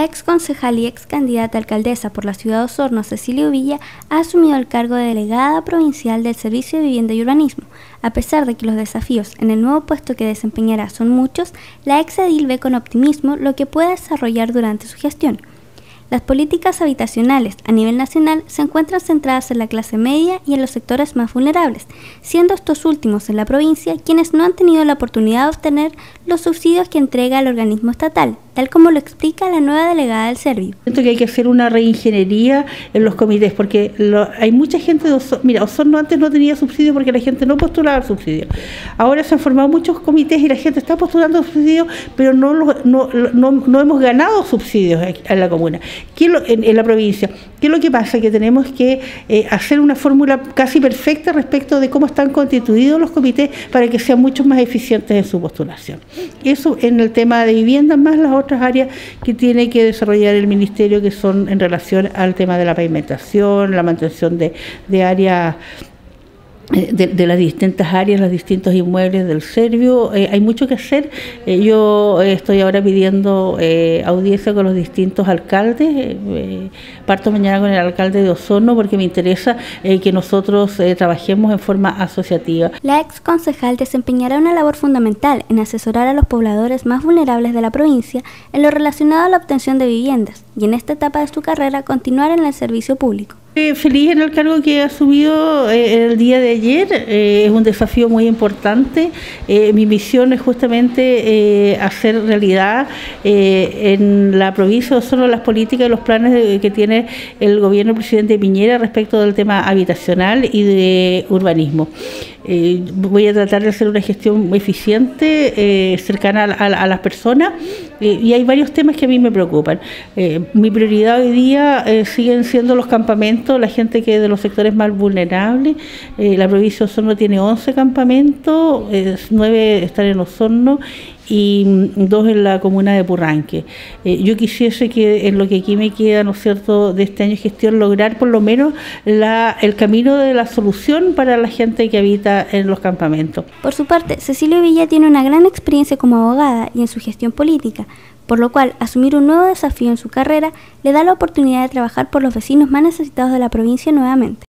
La ex concejal y ex candidata a alcaldesa por la ciudad de Osorno, Cecilia Uvilla, ha asumido el cargo de delegada provincial del Servicio de Vivienda y Urbanismo. A pesar de que los desafíos en el nuevo puesto que desempeñará son muchos, la ex edil ve con optimismo lo que puede desarrollar durante su gestión. Las políticas habitacionales a nivel nacional se encuentran centradas en la clase media y en los sectores más vulnerables, siendo estos últimos en la provincia quienes no han tenido la oportunidad de obtener los subsidios que entrega el organismo estatal, tal como lo explica la nueva delegada del Servio. Siento que hay que hacer una reingeniería en los comités, porque hay mucha gente de Osorno. Mira, Osorno antes no tenía subsidio porque la gente no postulaba el subsidio. Ahora se han formado muchos comités y la gente está postulando subsidios, pero no hemos ganado subsidios en la comuna, en la provincia. ¿Qué es lo que pasa? Que tenemos que hacer una fórmula casi perfecta respecto de cómo están constituidos los comités para que sean mucho más eficientes en su postulación. Eso en el tema de vivienda, más las otras áreas que tiene que desarrollar el ministerio, que son en relación al tema de la pavimentación, la mantención de áreas, de las distintas áreas, los distintos inmuebles del Servio. Hay mucho que hacer. Yo estoy ahora pidiendo audiencia con los distintos alcaldes. Parto mañana con el alcalde de Osorno porque me interesa que nosotros trabajemos en forma asociativa. La ex concejal desempeñará una labor fundamental en asesorar a los pobladores más vulnerables de la provincia en lo relacionado a la obtención de viviendas y en esta etapa de su carrera continuar en el servicio público. Feliz en el cargo que he asumido el día de ayer. Es un desafío muy importante. Mi misión es justamente hacer realidad en la provincia de Osorno las políticas y los planes que tiene el gobierno del presidente Piñera respecto del tema habitacional y de urbanismo. Voy a tratar de hacer una gestión muy eficiente, cercana a las personas, y hay varios temas que a mí me preocupan. Mi prioridad hoy día siguen siendo los campamentos, la gente que es de los sectores más vulnerables. La provincia de Osorno tiene 11 campamentos, 9 están en Osorno y 2 en la comuna de Purranque. Yo quisiese que en lo que aquí me queda, ¿no es cierto?, de este año de gestión, lograr por lo menos el camino de la solución para la gente que habita en los campamentos. Por su parte, Cecilia Uvilla tiene una gran experiencia como abogada y en su gestión política, por lo cual asumir un nuevo desafío en su carrera le da la oportunidad de trabajar por los vecinos más necesitados de la provincia nuevamente.